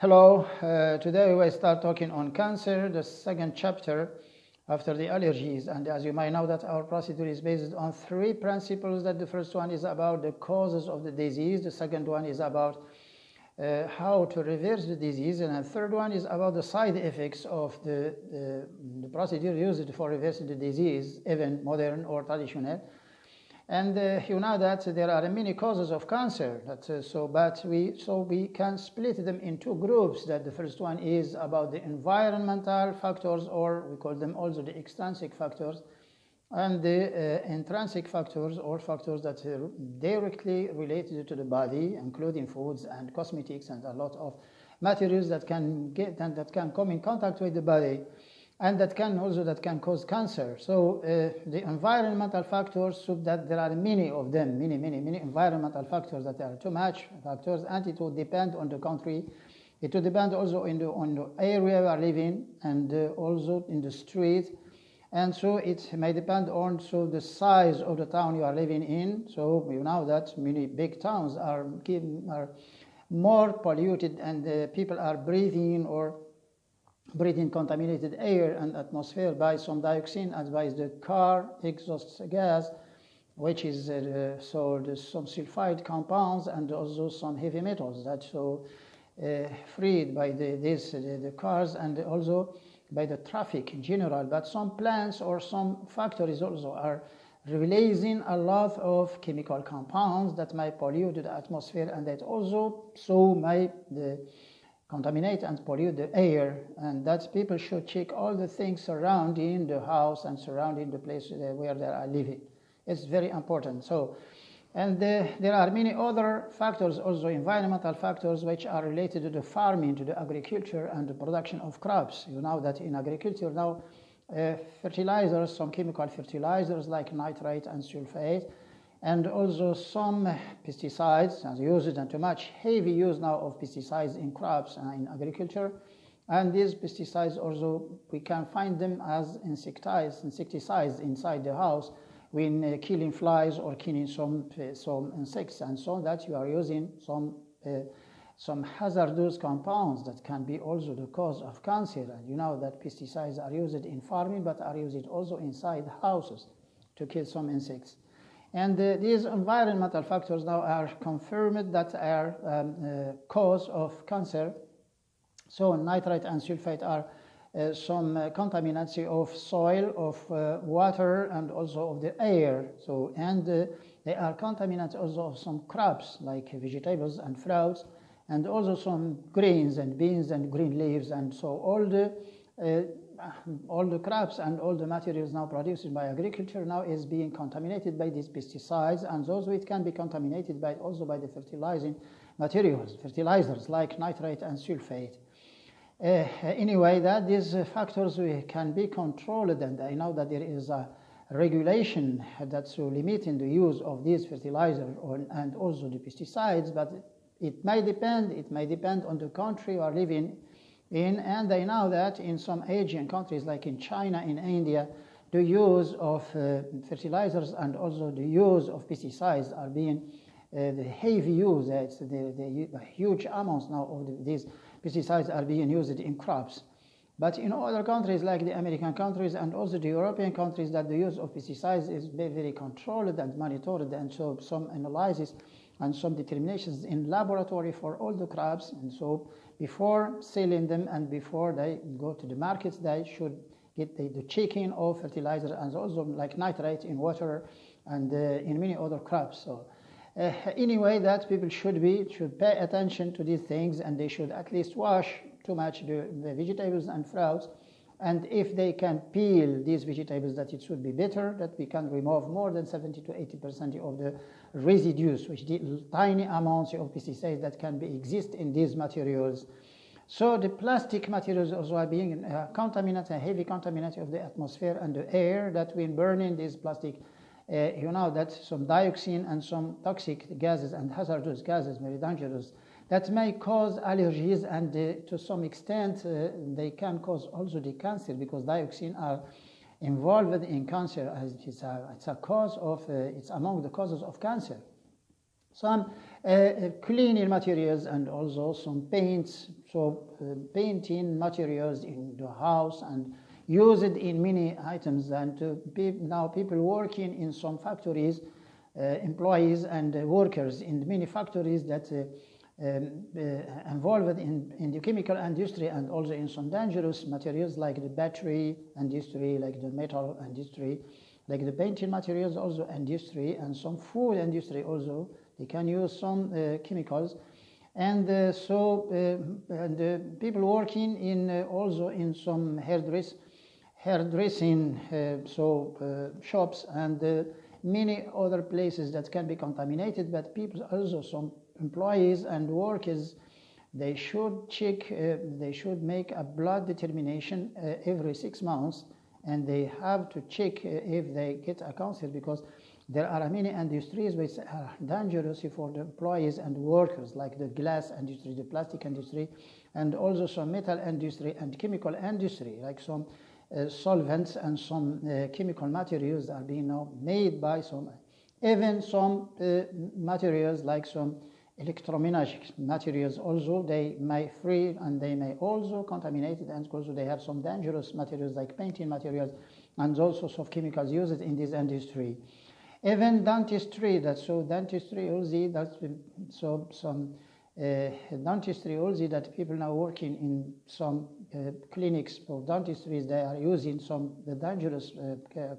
Hello, today we start talking on cancer, the second chapter after the allergies. And as you might know that our procedure is based on three principles. That the first one is about the causes of the disease, the second one is about how to reverse the disease, and the third one is about the side effects of the procedure used for reversing the disease, even modern or traditional. And you know that there are many causes of cancer. So we can split them in two groups. That the first one is about the environmental factors, or we call them also the extrinsic factors, and the intrinsic factors, or factors that are directly related to the body, including foods and cosmetics and a lot of materials that can come in contact with the body, and that can cause cancer. So the environmental factors, so that there are many of them, many environmental factors that are too much factors, and it will depend on the country. It will depend also on the area you are living, and also in the street. And so it may depend on the size of the town you are living in. So you know that many big towns are more polluted, and people are breathing contaminated air and atmosphere by some dioxin and by the car exhaust gas, which is some sulfide compounds and also some heavy metals that freed by the cars and also by the traffic in general. But some plants or some factories also are releasing a lot of chemical compounds that might pollute the atmosphere, and that also might contaminate and pollute the air, and that people should check all the things surrounding the house and surrounding the place where they are living. It's very important. And there are many other factors, also environmental factors, which are related to the farming, to the agriculture and the production of crops. You know that in agriculture now, fertilizers, some chemical fertilizers like nitrate and sulfate, and also some pesticides are used, and too much heavy use now of pesticides in crops and in agriculture. And these pesticides also, we can find them as insecticides inside the house when killing flies or killing some insects, and so that you are using some hazardous compounds that can be also the cause of cancer. And you know that pesticides are used in farming, but are used also inside houses to kill some insects. And these environmental factors now are confirmed that are cause of cancer. So nitrate and sulfate are some contaminants of soil, of water, and also of the air. They are contaminants also of some crops like vegetables and fruits, and also some grains and beans and green leaves. And so all the crops and all the materials now produced by agriculture now is being contaminated by these pesticides, and also it can be contaminated also by the fertilizing materials, fertilizers like nitrate and sulfate. Anyway, that these factors can be controlled, and I know that there is a regulation that's limiting the use of these fertilizers and also the pesticides, but it may depend on the country you are living in. And I know that in some Asian countries like in China, in India, the use of fertilizers and also the use of pesticides are being the heavy use. The huge amounts now of these pesticides are being used in crops. But in other countries like the American countries and also the European countries, that the use of pesticides is very controlled and monitored, and so some analysis and some determinations in laboratory for all the crops. And so before selling them and before they go to the markets, they should get the checking of fertilizer and also like nitrate in water and in many other crops. So anyway, that people should pay attention to these things, and they should at least wash too much the vegetables and fruits. And if they can peel these vegetables, that it should be better, that we can remove more than 70 to 80% of the residues, which the tiny amounts of pesticides that can exist in these materials. So the plastic materials also are being contaminants, a heavy contaminant of the atmosphere and the air, that when burning these plastic, you know that some dioxin and some toxic gases and hazardous gases, very dangerous, that may cause allergies, and to some extent they can cause also the cancer, because dioxin are involved in cancer, as it's a cause of, it's among the causes of cancer. Some cleaning materials and also some paints, so painting materials in the house and use it in many items. And now people working in some factories, employees and workers in many factories that involved in the chemical industry and also in some dangerous materials like the battery industry, like the metal industry, like the painting materials also industry, and some food industry also. They can use some chemicals. And people working in also in some hairdressing shops and many other places that can be contaminated. But people also, some employees and workers, they should check, they should make a blood determination every 6 months, and they have to check if they get a cancer, because there are many industries which are dangerous for the employees and workers, like the glass industry, the plastic industry, and also some metal industry and chemical industry, like some solvents and some chemical materials are being now made by some, even some materials like some electromagnetic materials also, they may free and they may also contaminate it, and also they have some dangerous materials like painting materials and all sorts of chemicals used in this industry. Even dentistry, dentistry also, dentistry also, that people now working in some clinics for dentistry, they are using some dangerous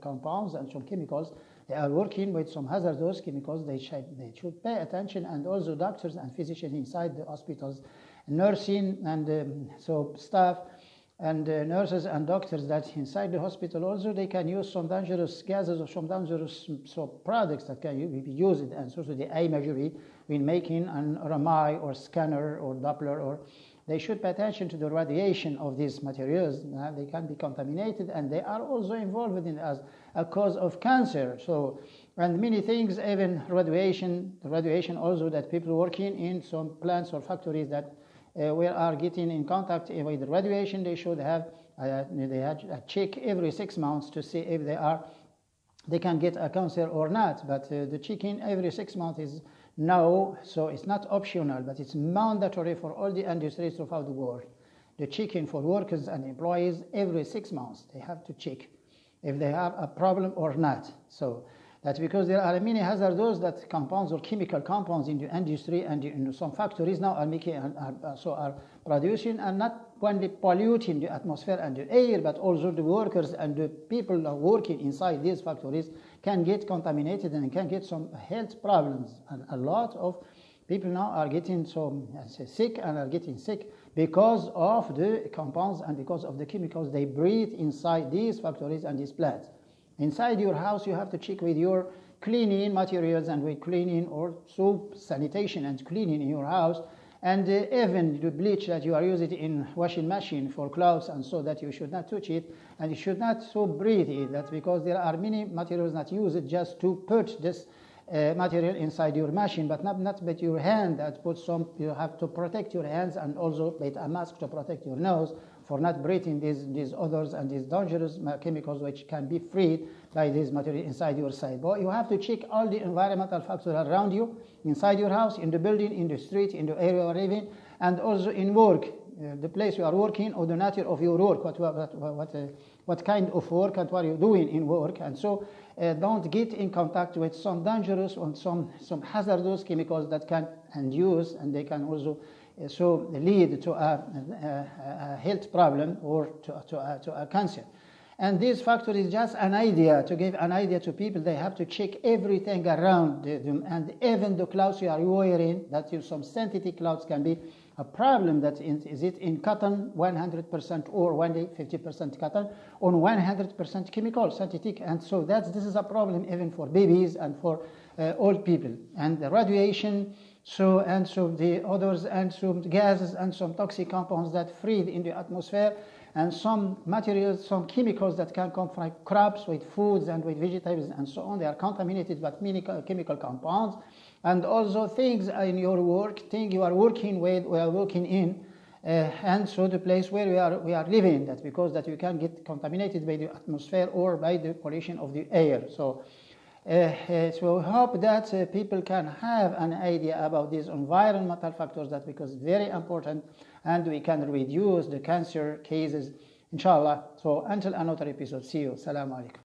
compounds and some chemicals. They are working with some hazardous chemicals. They should pay attention, and also doctors and physicians inside the hospitals, nursing and staff and nurses and doctors that inside the hospital also, they can use some dangerous gases or some dangerous products that can be used, and so the imagery when making an RMI or scanner or Doppler, or they should pay attention to the radiation of these materials. They can be contaminated, and they are also involved in as a cause of cancer. So, and many things, even radiation also, that people working in some plants or factories that we are getting in contact with the radiation, they should have a check every 6 months to see if they can get a cancer or not. But the checking every 6 months is now, so it's not optional, but it's mandatory for all the industries throughout the world. The checking for workers and employees every 6 months, they have to check if they have a problem or not. So that's because there are many hazardous that compounds or chemical compounds in the industry and in some factories now are making are producing, and not only polluting the atmosphere and the air, but also the workers and the people that are working inside these factories can get contaminated and can get some health problems. And a lot of people now are getting sick and are getting sick because of the compounds and because of the chemicals they breathe inside these factories and these plants. Inside your house, you have to check with your cleaning materials and with cleaning or soap, sanitation and cleaning in your house, and even the bleach that you are using in washing machine for clothes, and so that you should not touch it and you should not breathe it. That's because there are many materials that use it just to put this material inside your machine, but not with your hand. That puts some. You have to protect your hands and also with a mask to protect your nose for not breathing these odors and these dangerous chemicals which can be freed by this material inside your side. But you have to check all the environmental factors around you, inside your house, in the building, in the street, in the area you are living, and also in work, the place you are working, or the nature of your work, what kind of work and what you're doing in work. And so don't get in contact with some dangerous or some hazardous chemicals that can induce, and they can also lead to a health problem or to a cancer. And this factor is just an idea, to give an idea to people. They have to check everything around them, and even the clothes you are wearing, that some synthetic clothes can be a problem. That is it in cotton 100% or 50% cotton on 100% chemical synthetic, and so this is a problem even for babies and for old people. And the radiation, so the others and some gases and some toxic compounds that free in the atmosphere, and some materials, some chemicals that can come from crops with foods and with vegetables and so on. They are contaminated with many chemical compounds. And also things in your work, thing you are working with, we are working in, and so the place where we are living, that because that you can get contaminated by the atmosphere or by the pollution of the air. So So we hope that people can have an idea about these environmental factors that because very important, and we can reduce the cancer cases inshallah. So until another episode, see you. Assalamu alaikum.